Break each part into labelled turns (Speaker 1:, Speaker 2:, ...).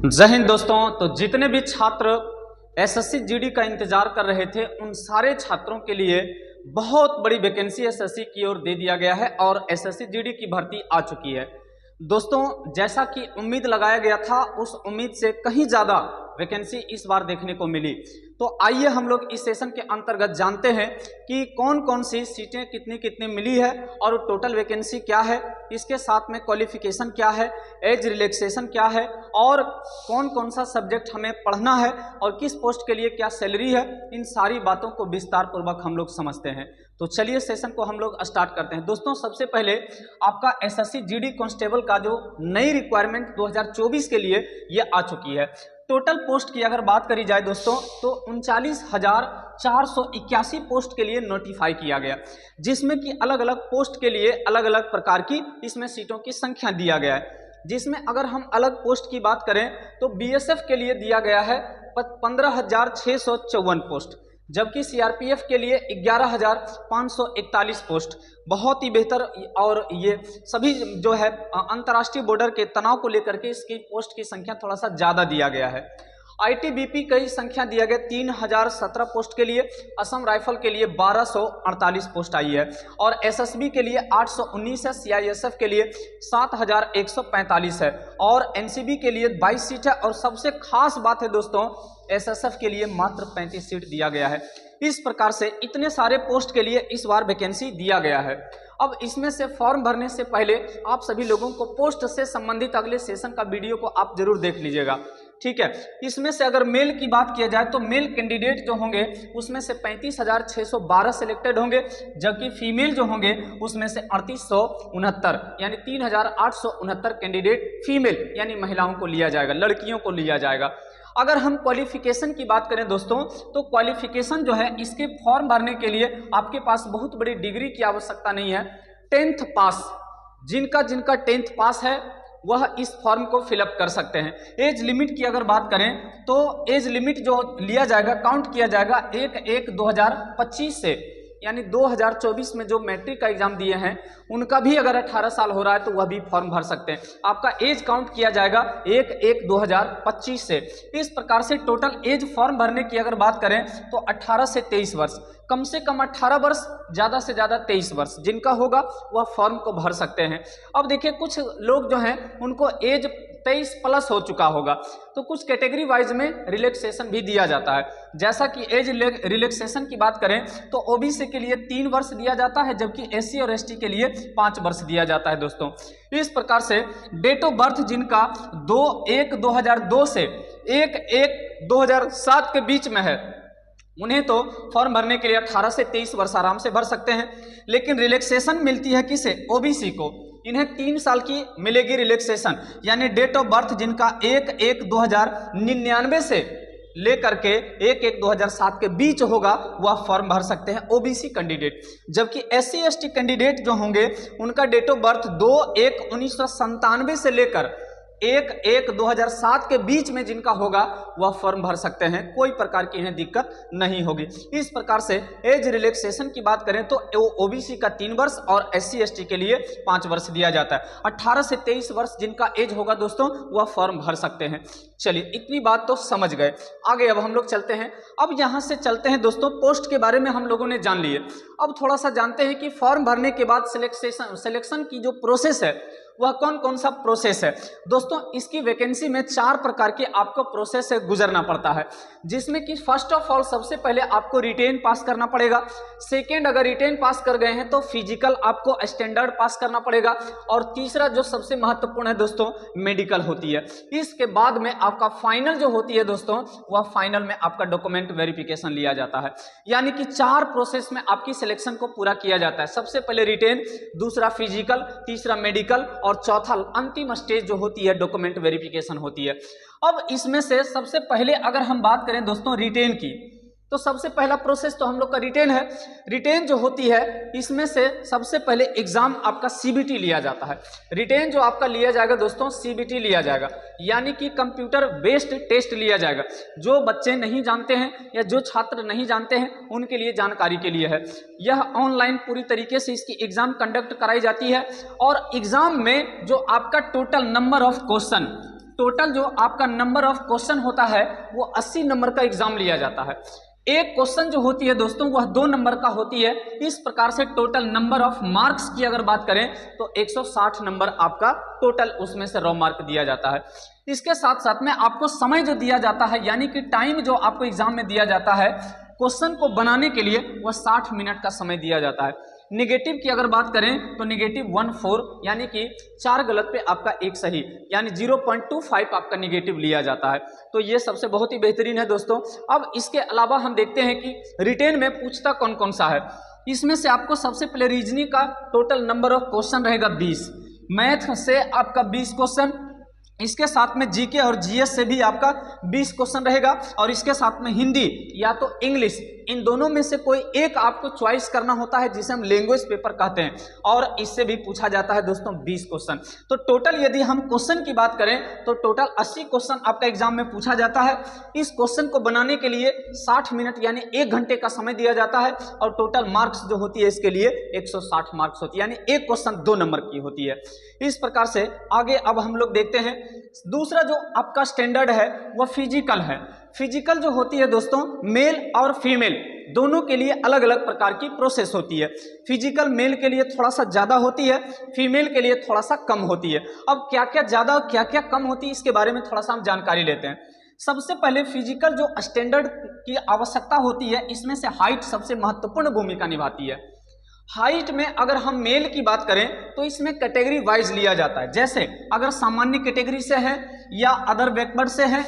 Speaker 1: जय हिंद दोस्तों। तो जितने भी छात्र एसएससी जीडी का इंतजार कर रहे थे उन सारे छात्रों के लिए बहुत बड़ी वैकेंसी एसएससी की ओर दे दिया गया है और एसएससी जीडी की भर्ती आ चुकी है। दोस्तों, जैसा कि उम्मीद लगाया गया था उस उम्मीद से कहीं ज़्यादा वैकेंसी इस बार देखने को मिली। तो आइए हम लोग इस सेशन के अंतर्गत जानते हैं कि कौन कौन सी सीटें कितनी कितनी मिली है और टोटल वैकेंसी क्या है, इसके साथ में क्वालिफिकेशन क्या है, एज रिलैक्सेशन क्या है और कौन कौन सा सब्जेक्ट हमें पढ़ना है और किस पोस्ट के लिए क्या सैलरी है। इन सारी बातों को विस्तार पूर्वक हम लोग समझते हैं। तो चलिए सेशन को हम लोग स्टार्ट करते हैं। दोस्तों, सबसे पहले आपका एसएससी जीडी कांस्टेबल का जो नई रिक्वायरमेंट 2024 के लिए ये आ चुकी है। टोटल पोस्ट की अगर बात करी जाए दोस्तों तो 39,481 पोस्ट के लिए नोटिफाई किया गया, जिसमें कि अलग अलग पोस्ट के लिए अलग अलग प्रकार की इसमें सीटों की संख्या दिया गया है। जिसमें अगर हम अलग पोस्ट की बात करें तो बीएसएफ के लिए दिया गया है 15,654 पोस्ट, जबकि सीआरपीएफ के लिए 11,541 पोस्ट। बहुत ही बेहतर। और ये सभी जो है अंतर्राष्ट्रीय बॉर्डर के तनाव को लेकर के इसकी पोस्ट की संख्या थोड़ा सा ज़्यादा दिया गया है। आईटीबीपी की संख्या दिया गया 3,017 पोस्ट के लिए, असम राइफल के लिए 1,248 पोस्ट आई है और एसएसबी के लिए 819 है, सीआईएसएफ के लिए 7,145 है और एनसीबी के लिए 22 सीट है। और सबसे खास बात है दोस्तों, एसएसएफ के लिए मात्र 35 सीट दिया गया है। इस प्रकार से इतने सारे पोस्ट के लिए इस बार वैकेंसी दिया गया है। अब इसमें से फॉर्म भरने से पहले आप सभी लोगों को पोस्ट से संबंधित अगले सेशन का वीडियो को आप जरूर देख लीजिएगा, ठीक है। इसमें से अगर मेल की बात किया जाए तो मेल कैंडिडेट जो होंगे उसमें से 35,612 सिलेक्टेड होंगे, जबकि फीमेल जो होंगे उसमें से 3,869 यानी 3,869 कैंडिडेट फीमेल यानी महिलाओं को लिया जाएगा, लड़कियों को लिया जाएगा। अगर हम क्वालिफिकेशन की बात करें दोस्तों तो क्वालिफिकेशन जो है इसके फॉर्म भरने के लिए आपके पास बहुत बड़ी डिग्री की आवश्यकता नहीं है। 10th पास, जिनका 10th पास है वह इस फॉर्म को फिलअप कर सकते हैं। एज लिमिट की अगर बात करें तो एज लिमिट जो लिया जाएगा, काउंट किया जाएगा 1/1/2025 से, यानी 2024 में जो मैट्रिक का एग्जाम दिए हैं उनका भी अगर 18 साल हो रहा है तो वह भी फॉर्म भर सकते हैं। आपका एज काउंट किया जाएगा 1/1/2025 से। इस प्रकार से टोटल एज फॉर्म भरने की अगर बात करें तो 18 से 23 वर्ष, कम से कम 18 वर्ष, ज़्यादा से ज़्यादा 23 वर्ष जिनका होगा वह फॉर्म को भर सकते हैं। अब देखिए, कुछ लोग जो हैं उनको एज 23 प्लस हो चुका होगा तो कुछ कैटेगरी वाइज में रिलैक्सेशन भी दिया जाता है। जैसा कि एज रिलैक्सेशन की बात करें तो ओबीसी के लिए 3 वर्ष दिया जाता है, जबकि एससी और एसटी के लिए 5 वर्ष दिया जाता है दोस्तों। इस प्रकार से डेट ऑफ बर्थ जिनका 2/1/2002 से 1/1/2007 के बीच में है उन्हें तो फॉर्म भरने के लिए 18 से 23 वर्ष आराम से भर सकते हैं। लेकिन रिलैक्सेशन मिलती है किसे? ओबीसी को। इन्हें 3 साल की मिलेगी रिलैक्सेशन, यानी डेट ऑफ बर्थ जिनका 1/1/2099 से लेकर के 1/1/2007 के बीच होगा वह फॉर्म भर सकते हैं ओबीसी कैंडिडेट। जबकि एससी एसटी कैंडिडेट जो होंगे उनका डेट ऑफ बर्थ 2/1/1997 से लेकर 1/1/2007 के बीच में जिनका होगा वह फॉर्म भर सकते हैं, कोई प्रकार की इन्हें दिक्कत नहीं होगी। इस प्रकार से एज रिलैक्सेशन की बात करें तो ओबीसी का 3 वर्ष और एससी एसटी के लिए 5 वर्ष दिया जाता है। 18 से 23 वर्ष जिनका एज होगा दोस्तों वह फॉर्म भर सकते हैं। चलिए, इतनी बात तो समझ गए। आगे अब हम लोग चलते हैं। अब यहाँ से चलते हैं दोस्तों, पोस्ट के बारे में हम लोगों ने जान लिए। अब थोड़ा सा जानते हैं कि फॉर्म भरने के बाद सिलेक्शन की जो प्रोसेस है वह कौन कौन सा प्रोसेस है। दोस्तों, इसकी वैकेंसी में 4 प्रकार के आपको प्रोसेस से गुजरना पड़ता है, जिसमें कि फर्स्ट ऑफ ऑल सबसे पहले आपको रिटेन पास करना पड़ेगा। सेकेंड, अगर रिटेन पास कर गए हैं तो फिजिकल आपको स्टैंडर्ड पास करना पड़ेगा। और तीसरा जो सबसे महत्वपूर्ण है दोस्तों, मेडिकल होती है। इसके बाद में आपका फाइनल जो होती है दोस्तों वह फाइनल में आपका डॉक्यूमेंट वेरिफिकेशन लिया जाता है। यानी कि 4 प्रोसेस में आपकी सिलेक्शन को पूरा किया जाता है। सबसे पहले रिटेन, दूसरा फिजिकल, तीसरा मेडिकल और चौथा अंतिम स्टेज जो होती है डॉक्यूमेंट वेरिफिकेशन होती है। अब इसमें से सबसे पहले अगर हम बात करें दोस्तों रिटेन की, तो सबसे पहला प्रोसेस तो हम लोग का रिटेन है। रिटेन जो होती है इसमें से सबसे पहले एग्जाम आपका सीबीटी लिया जाता है। रिटेन जो आपका लिया जाएगा दोस्तों सीबीटी लिया जाएगा, यानी कि कंप्यूटर बेस्ड टेस्ट लिया जाएगा। जो बच्चे नहीं जानते हैं या जो छात्र नहीं जानते हैं उनके लिए जानकारी के लिए है। यह ऑनलाइन पूरी तरीके से इसकी एग्जाम कंडक्ट कराई जाती है और एग्जाम में जो आपका total number of question total जो आपका नंबर ऑफ क्वेश्चन होता है वो 80 नंबर का एग्जाम लिया जाता है। एक क्वेश्चन जो होती है दोस्तों वह 2 नंबर का होती है। इस प्रकार से टोटल नंबर ऑफ मार्क्स की अगर बात करें तो 160 नंबर आपका टोटल उसमें से रॉ मार्क दिया जाता है। इसके साथ साथ में आपको समय जो दिया जाता है यानी कि टाइम जो आपको एग्जाम में दिया जाता है क्वेश्चन को बनाने के लिए वह 60 मिनट का समय दिया जाता है। निगेटिव की अगर बात करें तो निगेटिव 14 यानी कि 4 गलत पे आपका एक सही यानी 0.25 आपका निगेटिव लिया जाता है। तो ये सबसे बहुत ही बेहतरीन है दोस्तों। अब इसके अलावा हम देखते हैं कि रिटेन में पूछता कौन कौन सा है। इसमें से आपको सबसे पहले रीजनिंग का टोटल नंबर ऑफ क्वेश्चन रहेगा 20, मैथ से आपका 20 क्वेश्चन, इसके साथ में जीके और जीएस से भी आपका 20 क्वेश्चन रहेगा और इसके साथ में हिंदी या तो इंग्लिश, इन दोनों में से कोई एक आपको चॉइस करना होता है जिसे हम लैंग्वेज पेपर कहते हैं और इससे भी पूछा जाता है दोस्तों 20 क्वेश्चन। तो टोटल यदि हम क्वेश्चन की बात करें तो टोटल 80 क्वेश्चन आपका एग्जाम में पूछा जाता है। इस क्वेश्चन को बनाने के लिए 60 मिनट यानी 1 घंटे का समय दिया जाता है और टोटल मार्क्स जो होती है इसके लिए 160 मार्क्स होती है यानी एक क्वेश्चन 2 नंबर की होती है। इस प्रकार से आगे अब हम लोग देखते हैं दूसरा जो आपका स्टैंडर्ड है वह फिजिकल है। फिजिकल जो होती है दोस्तों मेल और फीमेल दोनों के लिए अलग अलग प्रकार की प्रोसेस होती है। फिजिकल मेल के लिए थोड़ा सा ज़्यादा होती है, फीमेल के लिए थोड़ा सा कम होती है। अब क्या क्या ज़्यादा और क्या क्या कम होती है इसके बारे में थोड़ा सा हम जानकारी लेते हैं। सबसे पहले फिजिकल जो स्टैंडर्ड की आवश्यकता होती है इसमें से हाइट सबसे महत्वपूर्ण भूमिका निभाती है। हाइट में अगर हम मेल की बात करें तो इसमें कैटेगरी वाइज लिया जाता है। जैसे अगर सामान्य कैटेगरी से है या अदर बैकवर्ड से है,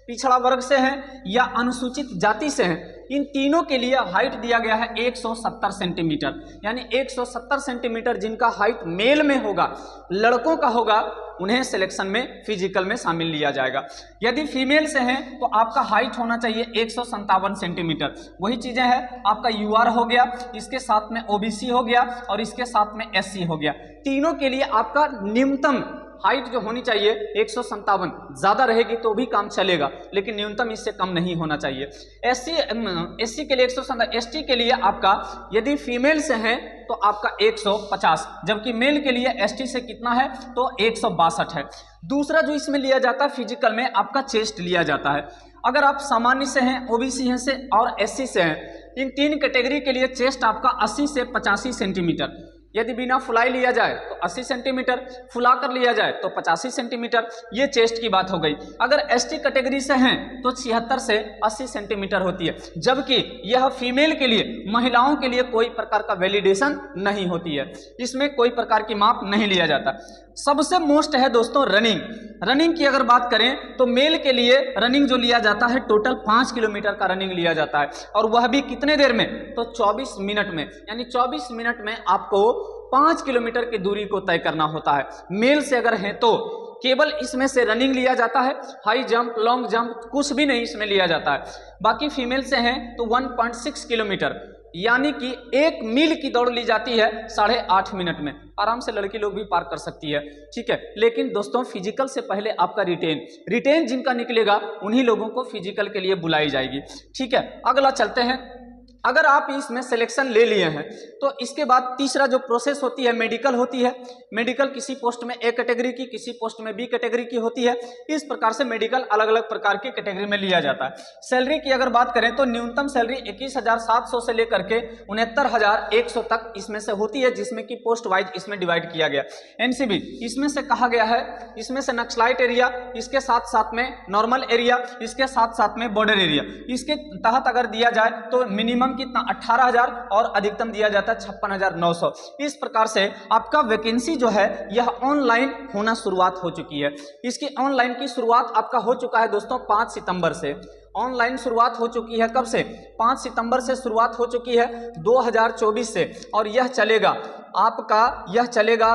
Speaker 1: पिछड़ा वर्ग से है या अनुसूचित जाति से है, इन तीनों के लिए हाइट दिया गया है 170 सेंटीमीटर यानी 170 सेंटीमीटर जिनका हाइट मेल में होगा, लड़कों का होगा, उन्हें सिलेक्शन में फिजिकल में शामिल लिया जाएगा। यदि फीमेल से हैं तो आपका हाइट होना चाहिए 157 सेंटीमीटर। वही चीजें हैं आपका यूआर हो गया, इसके साथ में ओबीसी हो गया और इसके साथ में एससी हो गया। तीनों के लिए आपका न्यूनतम हाइट जो होनी चाहिए 157, ज़्यादा रहेगी तो भी काम चलेगा लेकिन न्यूनतम इससे कम नहीं होना चाहिए। एससी के लिए 157, एसटी के लिए आपका यदि फीमेल से हैं तो आपका 150, जबकि मेल के लिए एसटी से कितना है तो 162 है। दूसरा जो इसमें लिया जाता है फिजिकल में आपका चेस्ट लिया जाता है। अगर आप सामान्य से हैं, ओबीसी हैं से और एससी से हैं, इन 3 कैटेगरी के लिए चेस्ट आपका 80 से 85 सेंटीमीटर। यदि बिना फुलाई लिया जाए तो 80 सेंटीमीटर, फुला कर लिया जाए तो 85 सेंटीमीटर, ये चेस्ट की बात हो गई। अगर एसटी कैटेगरी से हैं तो 76 से 80 सेंटीमीटर होती है, जबकि यह फीमेल के लिए, महिलाओं के लिए कोई प्रकार का वैलिडेशन नहीं होती है, इसमें कोई प्रकार की माप नहीं लिया जाता। सबसे मोस्ट है दोस्तों रनिंग। रनिंग की अगर बात करें तो मेल के लिए रनिंग जो लिया जाता है टोटल 5 किलोमीटर का रनिंग लिया जाता है और वह भी कितने देर में तो 24 मिनट में, यानी 24 मिनट में आपको 5 किलोमीटर की दूरी को तय करना होता है। मेल से अगर है तो केवल इसमें से रनिंग लिया जाता है, हाई जंप, लॉन्ग जंप कुछ भी नहीं इसमें लिया जाता है। बाकी फीमेल से हैं तो 1.6 किलोमीटर यानी कि 1 मील की दौड़ ली जाती है 8.5 मिनट में। आराम से लड़की लोग भी पार कर सकती है, ठीक है। लेकिन दोस्तों फिजिकल से पहले आपका रिटेन जिनका निकलेगा उन्हीं लोगों को फिजिकल के लिए बुलाई जाएगी, ठीक है। अगला चलते हैं। अगर आप इसमें सिलेक्शन ले लिए हैं तो इसके बाद तीसरा जो प्रोसेस होती है मेडिकल होती है। मेडिकल किसी पोस्ट में ए कैटेगरी की, किसी पोस्ट में बी कैटेगरी की होती है। इस प्रकार से मेडिकल अलग अलग प्रकार की कैटेगरी में लिया जाता है। सैलरी की अगर बात करें तो न्यूनतम सैलरी 21,700 से लेकर के 69,100 तक इसमें से होती है, जिसमें कि पोस्ट वाइज इसमें डिवाइड किया गया। एनसीबी इसमें से कहा गया है, इसमें से नक्सलाइट एरिया, इसके साथ साथ में नॉर्मल एरिया, इसके साथ साथ में बॉर्डर एरिया, इसके तहत अगर दिया जाए तो मिनिमम कितना 18,000 और अधिकतम दिया जाता है 56,900। इस प्रकार से आपका वैकेंसी जो है यह ऑनलाइन होना शुरुआत हो चुकी है। इसकी ऑनलाइन की शुरुआत आपका हो चुका है दोस्तों 5 सितंबर से। ऑनलाइन शुरुआत हो चुकी है कब से? 5 सितंबर से शुरुआत हो चुकी है 2024 से और यह चलेगा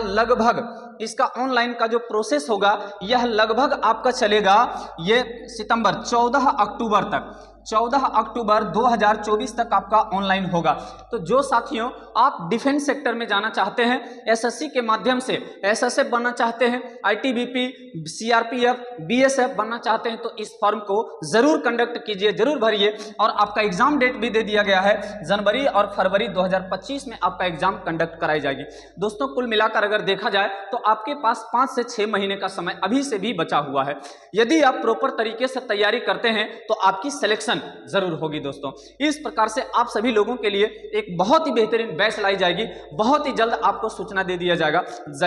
Speaker 1: लगभग, इसका ऑनलाइन का जो प्रोसेस होगा यह लगभग आपका चलेगा ये सितंबर 14 अक्टूबर तक। 14 अक्टूबर 2024 तक आपका ऑनलाइन होगा। तो जो साथियों आप डिफेंस सेक्टर में जाना चाहते हैं, एसएससी के माध्यम से एसएसएफ बनना चाहते हैं, आईटीबीपी, सीआरपीएफ, बीएसएफ बनना चाहते हैं, तो इस फॉर्म को जरूर कंडक्ट कीजिए, जरूर भरिए। और आपका एग्जाम डेट भी दे दिया गया है, जनवरी और फरवरी 2025 में आपका एग्जाम कंडक्ट कराई जाएगी। दोस्तों कुल मिलाकर अगर देखा जाए तो आपके पास 5 से 6 महीने का समय अभी से भी बचा हुआ है। यदि आप प्रॉपर तरीके से तैयारी करते हैं तो आपकी सिलेक्शन जरूर होगी। दोस्तों इस प्रकार से आप सभी लोगों के लिए एक बहुत ही बेहतरीन बैच लाई जाएगी, बहुत ही जल्द आपको सूचना दे दिया जाएगा। जय